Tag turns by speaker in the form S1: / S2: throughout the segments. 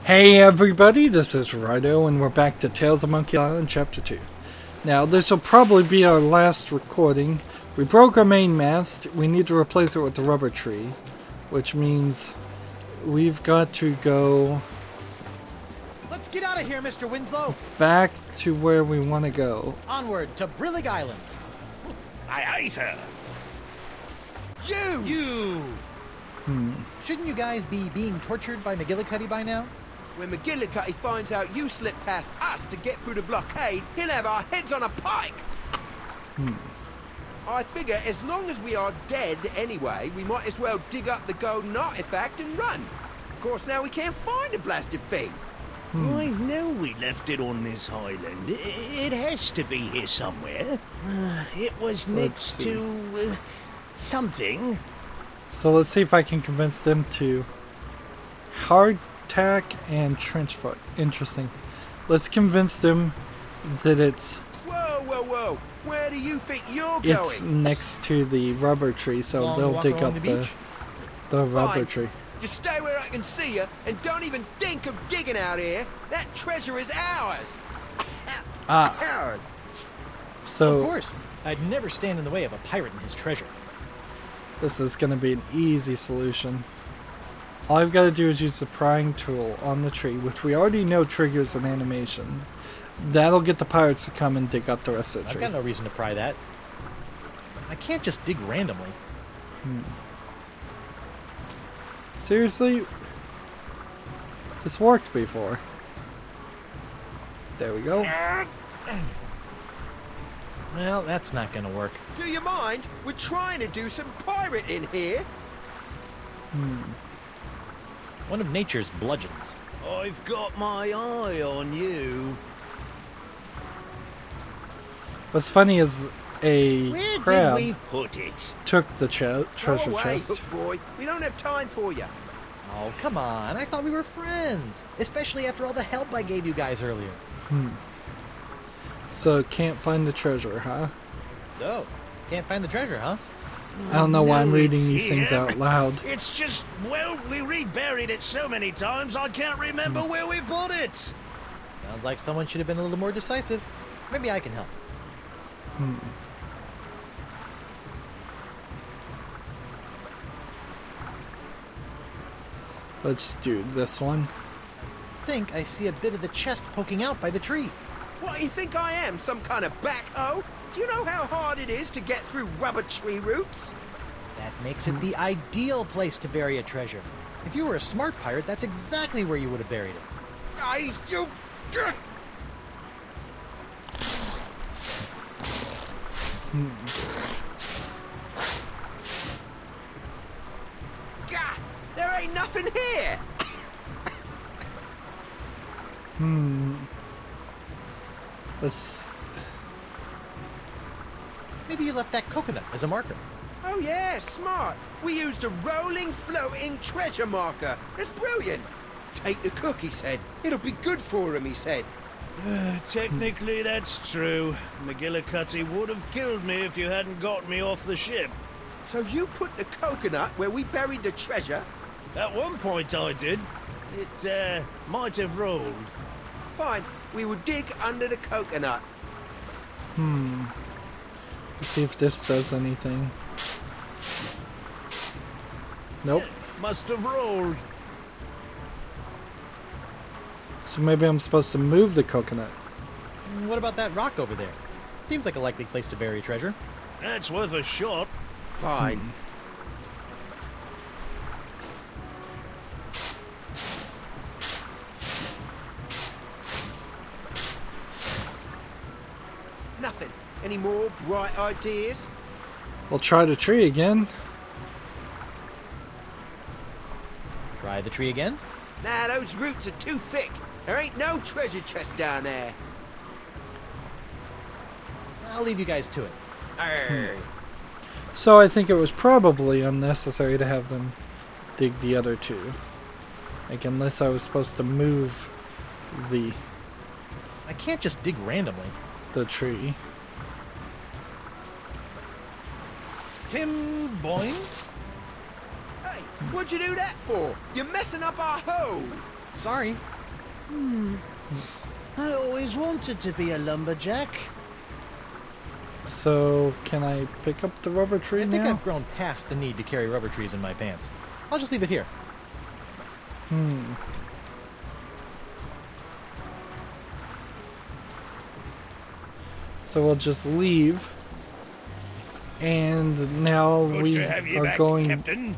S1: Hey everybody, this is Rydo and we're back to Tales of Monkey Island Chapter 2. Now this will probably be our last recording. We broke our main mast, we need to replace it with the rubber tree, which means we've got to go...
S2: Let's get out of here, Mr. Winslow!
S1: Back to where we want to go.
S2: Onward to Brillig Island!
S3: Aye, aye, sir!
S2: You! Shouldn't you guys be being tortured by McGillicuddy by now?
S4: When McGillicuddy finds out you slip past us to get through the blockade, he'll have our heads on a pike! I figure as long as we are dead anyway, we might as well dig up the golden artifact and run. Of course, now we can't find the blasted thing.
S3: I know we left it on this island. It has to be here somewhere. It was next to... something.
S1: So let's see if I can convince them to hardtack and trenchfoot. Interesting. Let's convince them that it's...
S4: Whoa, whoa, whoa! Where do you think you're
S1: It's
S4: going?
S1: next to the rubber tree, so
S2: Long
S1: they'll
S2: walk
S1: dig
S2: along
S1: up
S2: the beach?
S1: the rubber
S4: Fine.
S1: tree.
S4: Just stay where I can see you, and don't even think of digging out here. That treasure is ours. Ours.
S1: So
S2: Of course! I'd never stand in the way of a pirate and his treasure.
S1: this is going to be an easy solution. All I've got to do is use the prying tool on the tree, which we already know triggers an animation. That'll get the pirates to come and dig up the rest of the
S2: I've
S1: tree.
S2: got no reason to pry that. I can't just dig randomly.
S1: Seriously? This worked before. There we go.
S2: Well, that's not gonna work.
S4: Do you mind? We're trying to do some pirating here.
S2: One of nature's bludgeons.
S3: I've got my eye on you.
S1: What's funny is a
S3: Where
S1: crab
S3: did we put it?
S1: took the treasure
S4: Go away,
S1: chest.
S4: Hook Boy. We don't have time for you.
S2: Oh, come on. I thought we were friends. Especially after all the help I gave you guys earlier.
S1: So can't find the treasure, huh?
S2: So, can't find the treasure, huh?
S1: I don't know why I'm
S3: No,
S1: reading
S3: it's
S1: these things
S3: here.
S1: out loud.
S3: It's just, well, we reburied it so many times I can't remember where we put it.
S2: Sounds like someone should have been a little more decisive. Maybe I can help.
S1: Let's do this one.
S2: I think I see a bit of the chest poking out by the tree.
S4: What do you think I am, some kind of backhoe? Do you know how hard it is to get through rubber tree roots?
S2: That makes it the ideal place to bury a treasure. If you were a smart pirate, that's exactly where you would have buried it.
S4: You... Gah! There ain't nothing here!
S1: Let's...
S2: Maybe you left that coconut as a marker.
S4: Oh yeah, smart. We used a rolling, floating treasure marker. It's brilliant. Take the cook, he said. It'll be good for him, he said.
S3: Technically, that's true. McGillicuddy would have killed me if you hadn't got me off the ship.
S4: So you put the coconut where we buried the treasure?
S3: At one point I did. It, might have rolled.
S4: Fine, we will dig under the coconut.
S1: Let's see if this does anything. Nope.
S3: Must have rolled.
S1: So maybe I'm supposed to move the coconut.
S2: What about that rock over there? Seems like a likely place to bury treasure.
S3: That's worth a shot.
S4: Fine. Nothing. Any more bright ideas?
S1: We'll try the tree again.
S2: Try the tree again.
S4: Nah, those roots are too thick. There ain't no treasure chest down there.
S2: I'll leave you guys to it.
S4: Arr.
S1: So I think it was probably unnecessary to have them dig the other two. Like, unless I was supposed to move the
S2: I can't just dig randomly.
S1: tree.
S2: Tim Boyne?
S4: Hey, what'd you do that for? You're messing up our hole.
S2: Sorry.
S3: I always wanted to be a lumberjack.
S1: So, can I pick up the rubber tree
S2: I think
S1: now?
S2: I've grown past the need to carry rubber trees in my pants. I'll just leave it here.
S1: So we'll just leave. And now
S5: Good
S1: we
S5: to have you
S1: are
S5: back,
S1: going...
S5: Captain.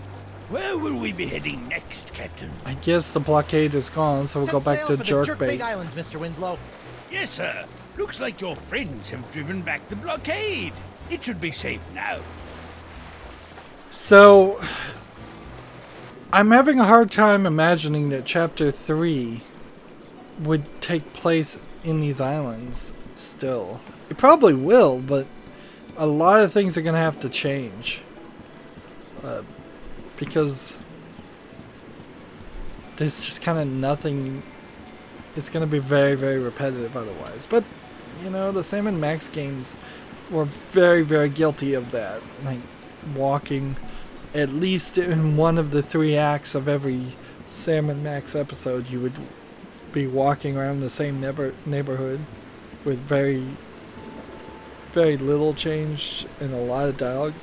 S5: Where will we be heading next, Captain?
S1: I guess the blockade is gone, so we'll go back to
S2: Set sail for the
S1: Jerkbait.
S2: Jerkbait Islands, Mr. Winslow.
S5: Yes, sir. Looks like your friends have driven back the blockade. It should be safe now.
S1: So, I'm having a hard time imagining that Chapter 3 would take place in these islands still. It probably will, but a lot of things are going to have to change. Because there's just kind of nothing. It's going to be very, very repetitive otherwise. But, you know, the Sam and Max games were very, very guilty of that. Like, walking at least in one of the 3 acts of every Sam and Max episode, you would be walking around the same neighborhood with very, very little change and a lot of dialogue.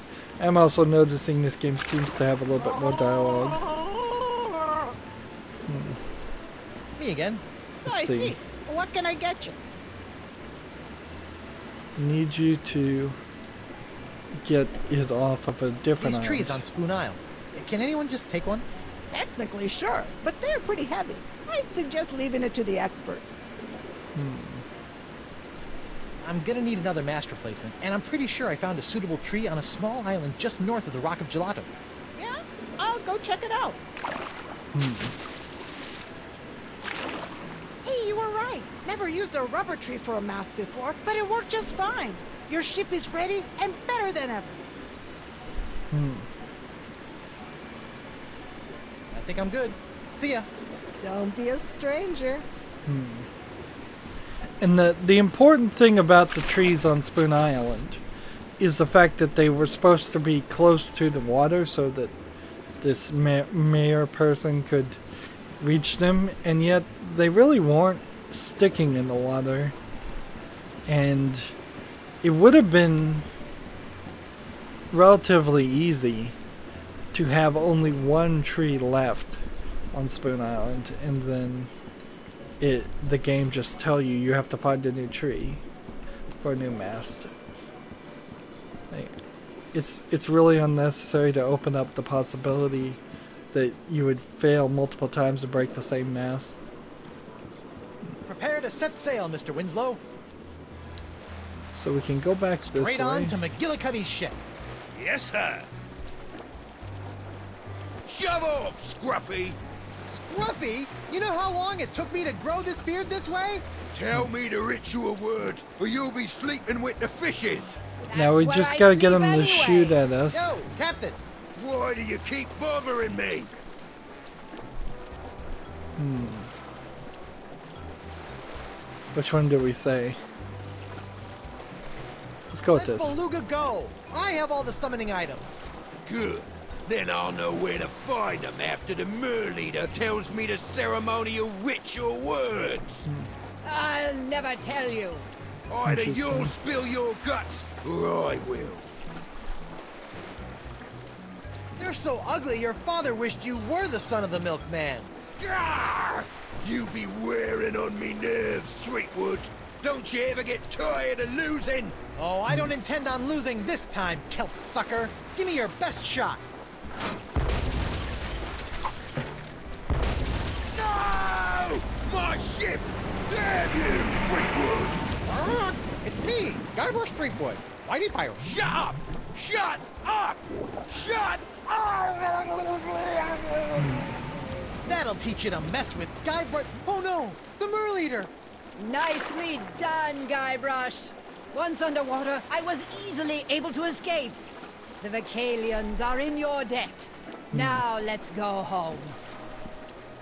S1: I'm also noticing this game seems to have a little bit more dialogue.
S2: Me again.
S1: Let's see.
S6: What can I get you?
S1: Need you to get it off of a different
S2: These trees
S1: island.
S2: on Spoon Isle. Can anyone just take one?
S6: Technically, sure, but they're pretty heavy. I'd suggest leaving it to the experts.
S2: I'm gonna need another mast replacement, and I'm pretty sure I found a suitable tree on a small island just north of the Rock of Gelato.
S6: Yeah? I'll go check it out. Hey, you were right. Never used a rubber tree for a mast before, but it worked just fine. Your ship is ready and better than ever.
S2: I think I'm good. See ya.
S6: Don't be a stranger.
S1: And the important thing about the trees on Spoon Island is the fact that they were supposed to be close to the water so that this mayor person could reach them, and yet they really weren't sticking in the water. And it would have been relatively easy to have only one tree left on Spoon Island, and then the game just tell you have to find a new tree for a new mast. Like, it's really unnecessary to open up the possibility that you would fail multiple times to break the same mast.
S2: Prepare to set sail, Mr. Winslow.
S1: So we can go back this way.
S2: Straight on to McGillicuddy's ship.
S5: Yes, sir.
S4: Shove off, Scruffy!
S2: Scruffy, you know how long it took me to grow this beard this way?
S4: Tell me the ritual words, or you'll be sleeping with the fishes.
S1: Now we just gotta get them to shoot at us.
S2: Yo, Captain.
S4: Why do you keep bothering me?
S1: Which one do we say? Let's go with
S2: Let
S1: this.
S2: Beluga go. I have all the summoning items.
S4: Good. Then I'll know where to find them after the Mer Leader tells me the ceremonial ritual words.
S6: I'll never tell you.
S4: Either you'll spill your guts, or I will.
S2: You're so ugly, your father wished you were the son of the milkman.
S4: Grrr! You be wearing on me nerves, Threepwood. Don't you ever get tired of losing?
S2: Oh, I don't intend on losing this time, kelp sucker. Give me your best shot.
S4: No! My ship! Damn you, Threepwood!
S2: It's me, Guybrush Threepwood, Whitey Pirate.
S4: Shut up! Shut up! Shut up!
S2: That'll teach you to mess with Guybrush. Oh no, the Mer Leader.
S7: Nicely done, Guybrush. Once underwater, I was easily able to escape. The Vocalians are in your debt. Now let's go home.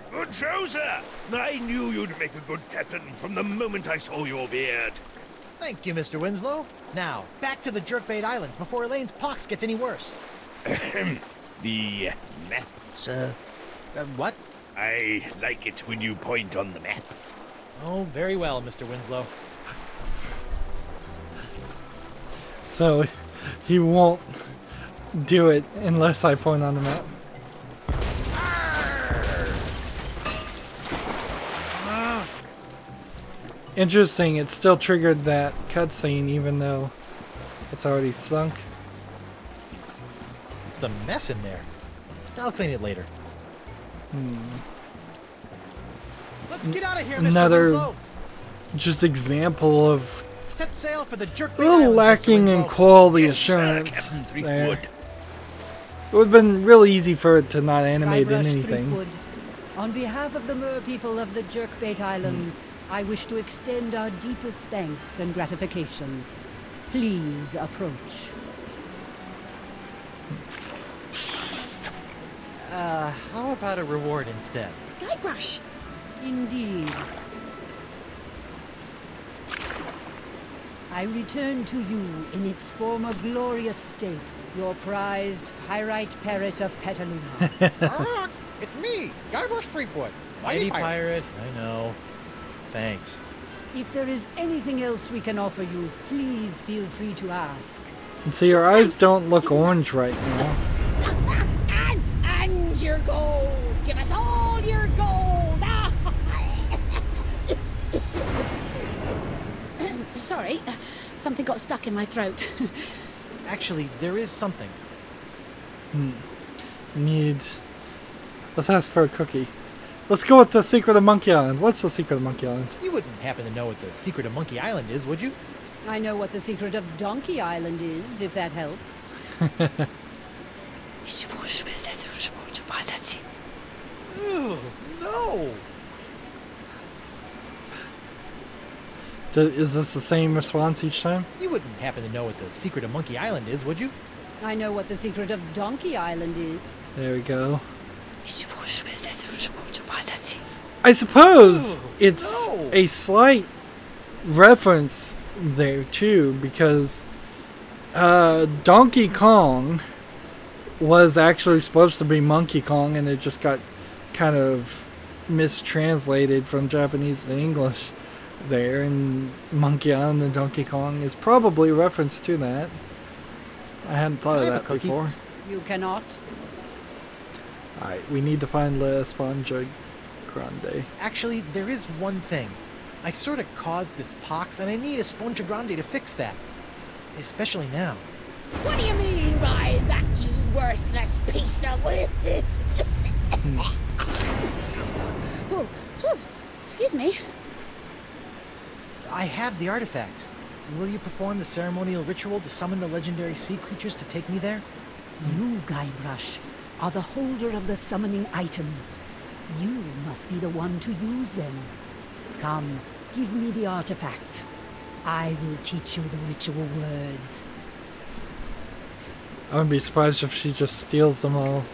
S5: Good show, sir. I knew you'd make a good captain from the moment I saw your beard.
S2: Thank you, Mr. Winslow. Now, back to the Jerkbait Islands before Elaine's pox gets any worse.
S5: The map, sir?
S2: What?
S5: I like it when you point on the map.
S2: Oh, very well, Mr. Winslow.
S1: So he won't do it unless I point on the map. Interesting, it still triggered that cutscene even though it's already sunk.
S2: It's a mess in there. I'll clean it later. Let's get out of here, Mr.
S1: Another
S2: Winslow.
S1: just example of
S2: Set sail for the jerk.
S1: a little lacking in quality assurance
S5: Captain
S1: there.
S5: Threepwood.
S1: It would have been really easy for it to not animate in
S7: Guybrush
S1: anything.
S7: Threepwood. On behalf of the mer people of the Jerkbait Islands, I wish to extend our deepest thanks and gratification. Please approach.
S2: How about a reward instead?
S6: Guybrush!
S7: Indeed. I return to you in its former glorious state, your prized pyrite parrot of Petaluma.
S2: It's me, Guybrush Threepwood. Mighty pirate. I know. Thanks.
S7: If there is anything else we can offer you, please feel free to ask.
S1: And see, your eyes don't look orange right now.
S6: And your gold! Give us all your gold! Sorry, something got stuck in my throat.
S2: Actually, there is something.
S1: Let's ask for a cookie. Let's go with the secret of Monkey Island. What's the secret of Monkey Island?
S2: You wouldn't happen to know what the secret of Monkey Island is, would you?
S7: I know what the secret of Donkey Island is, if that helps.
S2: Ew, no!
S1: Is this the same response each time?
S2: You wouldn't happen to know what the secret of Monkey Island is, would you?
S7: I know what the secret of Donkey Island is.
S1: There we go. I suppose it's
S2: no.
S1: a slight reference there too, because Donkey Kong was actually supposed to be Monkey Kong, and it just got kind of mistranslated from Japanese to English there, and Monkey Island and Donkey Kong is probably a reference to that. I hadn't thought of that before.
S7: You cannot.
S1: Alright, we need to find Esponja Grande.
S2: Actually, there is one thing. I sort of caused this pox, and I need Esponja Grande to fix that. Especially now.
S6: What do you mean by that, you worthless piece of... oh, excuse me.
S2: I have the artifacts. Will you perform the ceremonial ritual to summon the legendary sea creatures to take me there?
S7: You, Guybrush, are the holder of the summoning items. You must be the one to use them. Come, give me the artifacts. I will teach you the ritual words.
S1: I wouldn't be surprised if she just steals them all.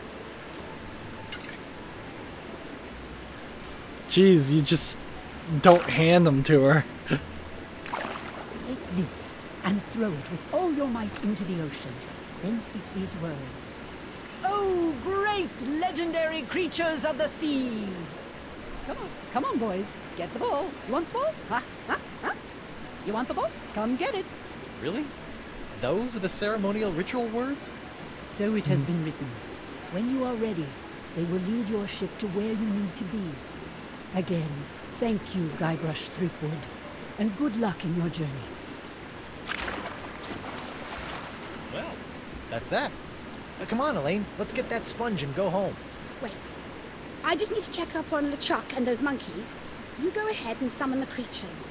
S1: Jeez, you just don't hand them to her.
S7: Take this and throw it with all your might into the ocean. Then speak these words. Oh, great legendary creatures of the sea! Come on, boys. Get the ball. You want the ball? Ha, ha, ha. You want the ball? Come get it.
S2: Really? Those are the ceremonial ritual words?
S7: So it has been written. When you are ready, they will lead your ship to where you need to be. Again, thank you, Guybrush Threepwood, and good luck in your journey.
S2: Well, that's that. Come on, Elaine. Let's get that sponge and go home.
S6: Wait. I just need to check up on LeChuck and those monkeys. You go ahead and summon the creatures.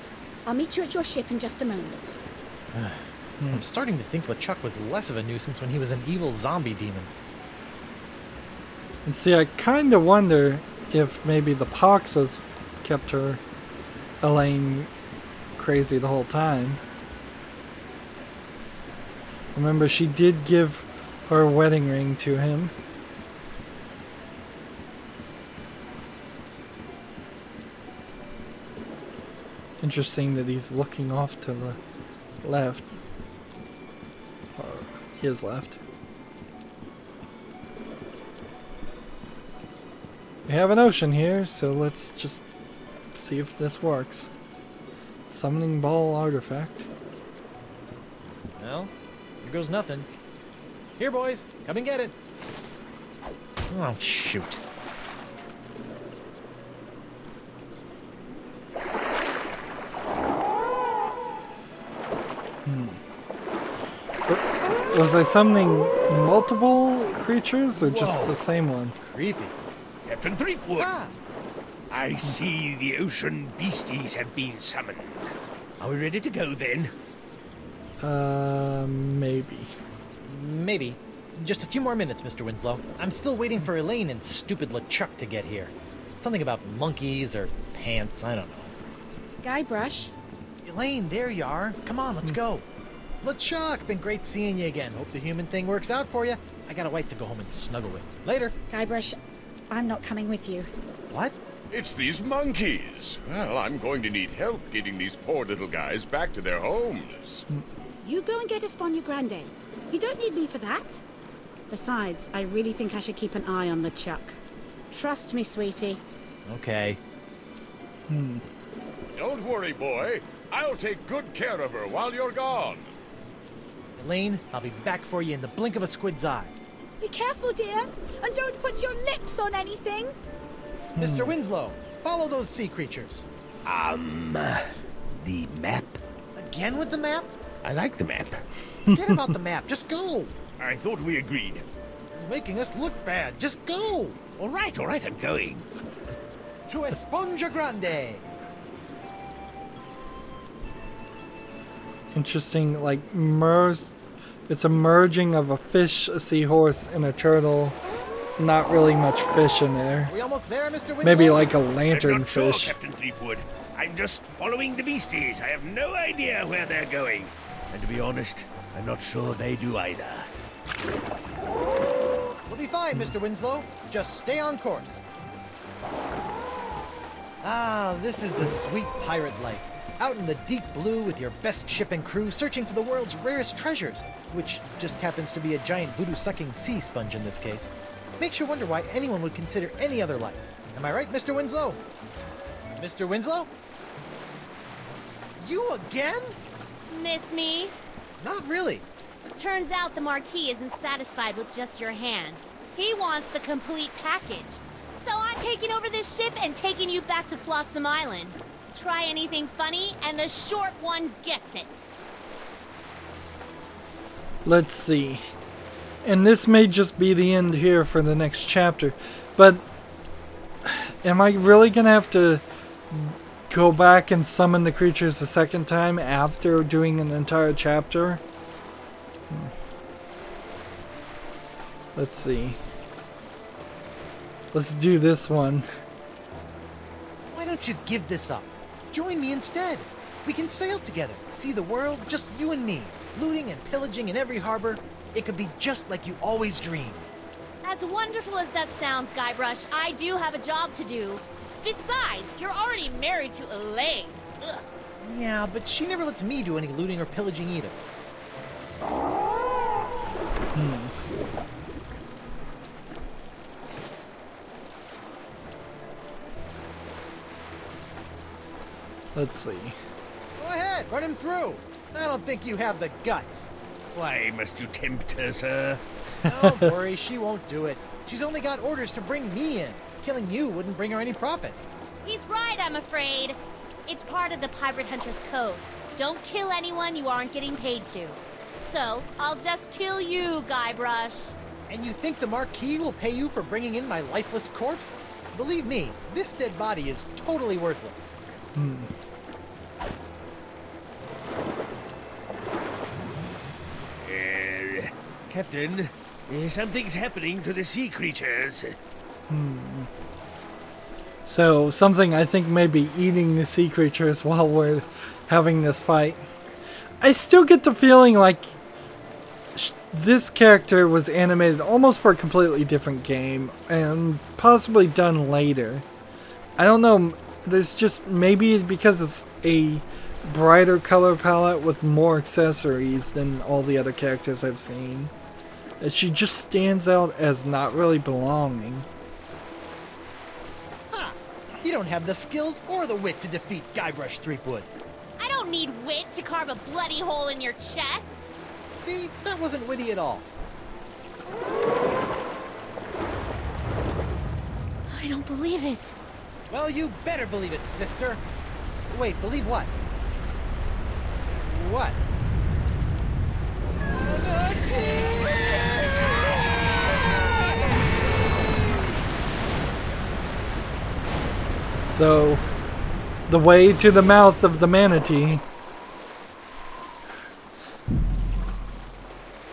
S6: I'll meet you at your ship in just a moment.
S2: I'm starting to think LeChuck was less of a nuisance when he was an evil zombie demon.
S1: And see, I kind of wonder if maybe the pox has kept her, Elaine, crazy the whole time. Remember, she did give her wedding ring to him. Interesting that he's looking off to the left. Or his left. We have an ocean here, so let's just see if this works. Summoning ball artifact.
S2: Well, here goes nothing. Here, boys, come and get it. Oh, shoot.
S1: Was I summoning multiple creatures or just the same one?
S2: Creepy.
S5: Captain Threepwood,
S2: Ah,
S5: I see the ocean beasties have been summoned. Are we ready to go then?
S1: Maybe.
S2: maybe. Just a few more minutes, Mr. Winslow. I'm still waiting for Elaine and stupid LeChuck to get here. Something about monkeys or pants, I don't know.
S6: Guybrush,
S2: Elaine, there you are. Come on, let's go. LeChuck, been great seeing you again. Hope the human thing works out for you. I got a wife to go home and snuggle with. Later.
S6: Guybrush, I'm not coming with you.
S2: What?
S8: It's these monkeys. Well, I'm going to need help getting these poor little guys back to their homes.
S6: You go and get Esponja Grande. You don't need me for that. Besides, I really think I should keep an eye on LeChuck. Trust me, sweetie.
S2: Okay.
S8: Don't worry, boy. I'll take good care of her while you're gone.
S2: Elaine, I'll be back for you in the blink of a squid's eye.
S6: Be careful, dear, and don't put your lips on anything.
S2: Mr. Winslow, follow those sea creatures.
S3: The map?
S2: Again with the map?
S3: I like the map.
S2: Forget about the map, just go.
S5: I thought we agreed.
S2: You're making us look bad, just go.
S5: All right, I'm going.
S2: To Esponja Grande.
S1: Interesting, like, it's a merging of a fish, a seahorse, and a turtle. Not really much fish in there.
S2: Are we almost there, Mr. Winslow?
S1: Maybe like a
S5: I'm
S1: lantern
S5: not sure,
S1: fish.
S5: Captain Threepwood. I'm just following the beasties. I have no idea where they're going. And to be honest, I'm not sure they do either.
S2: We'll be fine, Mr. Winslow. Just stay on course. Ah, this is the sweet pirate life. Out in the deep blue with your best ship and crew searching for the world's rarest treasures, which just happens to be a giant voodoo-sucking sea sponge in this case. Makes you wonder why anyone would consider any other life. Am I right, Mr. Winslow? Mr. Winslow? You again?
S9: Miss me?
S2: Not really.
S9: Turns out the Marquis isn't satisfied with just your hand. He wants the complete package. So I'm taking over this ship and taking you back to Flotsam Island. Try anything funny, and the short one gets it.
S1: Let's see. And this may just be the end here for the next chapter. But am I really going to have to go back and summon the creatures a second time after doing an entire chapter? Let's see. Let's do this one.
S2: Why don't you give this up? Join me instead. We can sail together, see the world, just you and me, looting and pillaging in every harbor. It could be just like you always dreamed.
S9: As wonderful as that sounds, Guybrush, I do have a job to do. Besides, you're already married to Elaine. Ugh.
S2: Yeah, but she never lets me do any looting or pillaging either.
S1: Let's see.
S2: Go ahead, run him through. I don't think you have the guts.
S5: Why must you tempt her, sir?
S2: Don't worry, she won't do it. She's only got orders to bring me in. Killing you wouldn't bring her any profit.
S9: He's right, I'm afraid. It's part of the Pirate Hunter's Code. Don't kill anyone you aren't getting paid to. So, I'll just kill you, Guybrush.
S2: And you think the Marquis will pay you for bringing in my lifeless corpse? Believe me, this dead body is totally worthless.
S5: Captain, something's happening to the sea creatures.
S1: So, something I think may be eating the sea creatures while we're having this fight. I still get the feeling like this character was animated almost for a completely different game and possibly done later. I don't know, there's just maybe because it's a brighter color palette with more accessories than all the other characters I've seen. That she just stands out as not really belonging.
S2: You don't have the skills or the wit to defeat Guybrush Threepwood.
S9: I don't need wit to carve a bloody hole in your chest.
S2: See, that wasn't witty at all.
S9: I don't believe it.
S2: Well, you better believe it, sister. Wait, believe what? What?
S1: So, the way to the mouth of the manatee.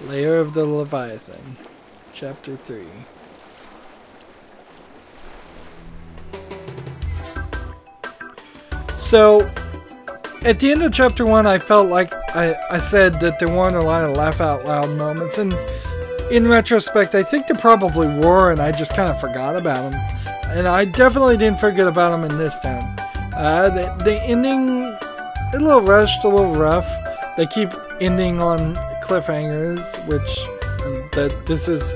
S1: Lair of the Leviathan. Chapter 3. So, at the end of chapter 1, I felt like I said that there weren't a lot of laugh out loud moments, and in retrospect, I think there probably were, and I just kind of forgot about them. And I definitely didn't forget about them in this time. The ending, a little rushed, a little rough. They keep ending on cliffhangers, which this is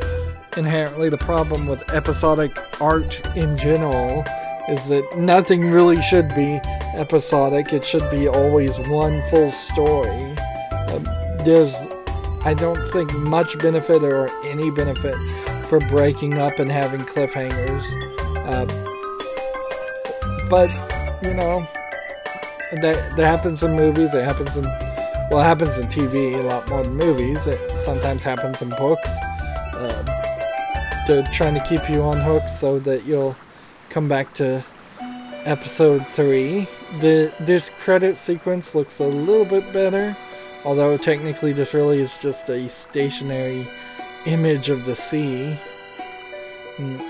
S1: inherently the problem with episodic art in general, is that nothing really should be episodic. It should be always one full story. There's, I don't think, much benefit or any benefit for breaking up and having cliffhangers. But, you know, that happens in movies. It happens in, well, it happens in TV a lot more than movies. It sometimes happens in books. They're trying to keep you on hook so that you'll come back to episode 3. This credit sequence looks a little bit better, although technically this really is just a stationary image of the sea.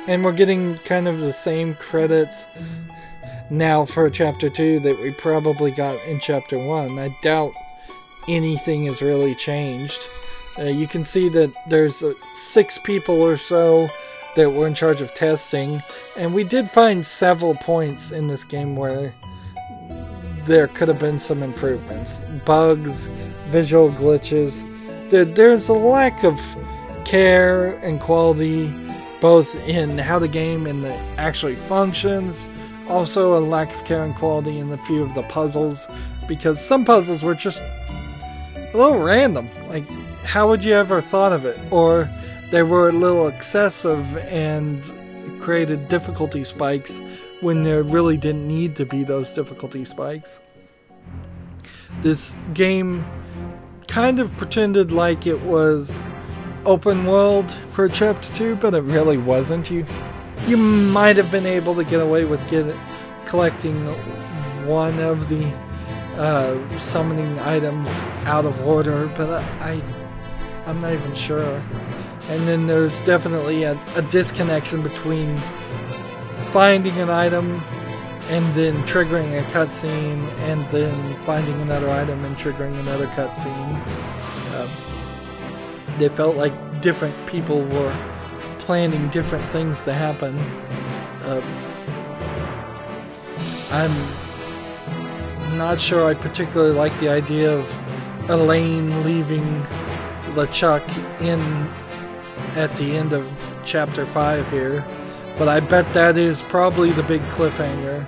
S1: And we're getting kind of the same credits now for chapter 2 that we probably got in chapter 1. I doubt anything has really changed. You can see that there's 6 people or so that were in charge of testing, and we did find several points in this game where there could have been some improvements. Bugs, visual glitches. There's a lack of care and quality both in how the game and the actually functions. Also a lack of care and quality in a few of the puzzles, because some puzzles were just a little random. Like, how would you ever thought of it? Or they were a little excessive and created difficulty spikes when there really didn't need to be those difficulty spikes. This game kind of pretended like it was open world for chapter 2, but it really wasn't. You might have been able to get away with collecting one of the summoning items out of order, but I'm not even sure. And then there's definitely a disconnection between finding an item and then triggering a cutscene, and then finding another item and triggering another cutscene. They felt like different people were planning different things to happen. I'm not sure I particularly like the idea of Elaine leaving LeChuck in at the end of chapter 5 here, but I bet that is probably the big cliffhanger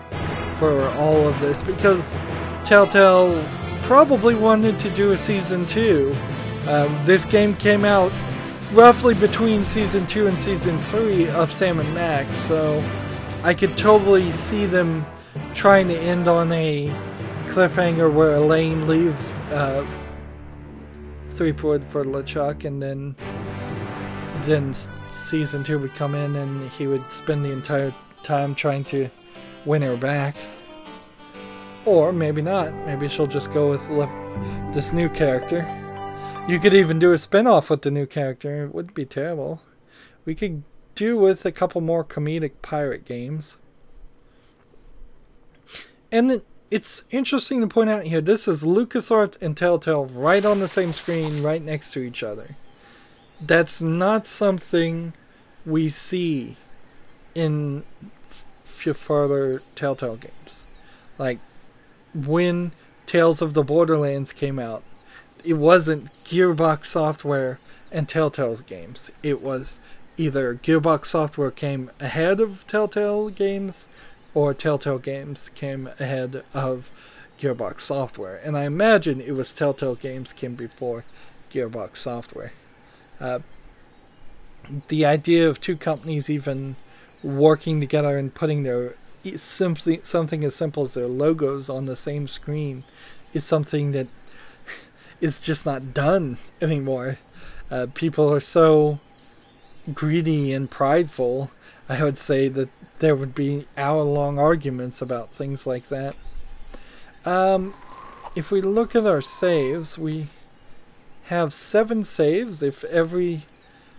S1: for all of this, because Telltale probably wanted to do a season 2. This game came out roughly between season 2 and season 3 of Sam & Max, so I could totally see them trying to end on a cliffhanger where Elaine leaves Threepwood for LeChuck, and then season 2 would come in and he would spend the entire time trying to win her back. Or maybe not. Maybe she'll just go with this new character. You could even do a spin-off with the new character. It wouldn't be terrible. We could do with a couple more comedic pirate games. And it's interesting to point out here, this is LucasArts and Telltale right on the same screen, right next to each other. That's not something we see in further Telltale games. Like, when Tales of the Borderlands came out, it wasn't Gearbox Software and Telltale's games. It was either Gearbox Software came ahead of Telltale games, or Telltale Games came ahead of Gearbox Software. And I imagine it was Telltale Games came before Gearbox Software. The idea of two companies even working together and putting their something as simple as their logos on the same screen is something that is just not done anymore. People are so greedy and prideful. I would say that there would be hour-long arguments about things like that. If we look at our saves, we have 7 saves. If every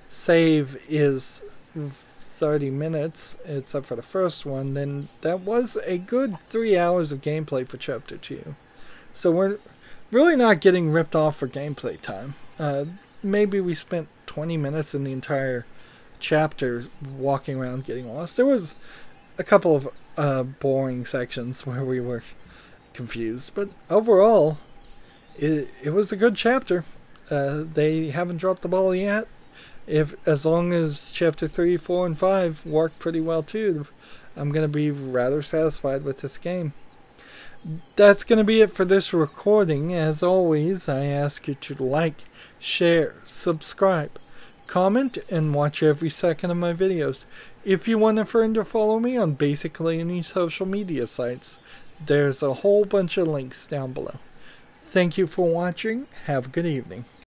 S1: save is 30 minutes, except for the first one, then that was a good 3 hours of gameplay for Chapter 2. So we're really not getting ripped off for gameplay time. Maybe we spent 20 minutes in the entire chapter walking around getting lost. There was a couple of boring sections where we were confused, but overall it was a good chapter. They haven't dropped the ball yet. As long as chapter 3, 4, and 5 work pretty well too, I'm going to be rather satisfied with this game. That's going to be it for this recording. As always, I ask you to like, share, subscribe, comment, and watch every second of my videos. If you want a friend or follow me on basically any social media sites, there's a whole bunch of links down below. Thank you for watching. Have a good evening.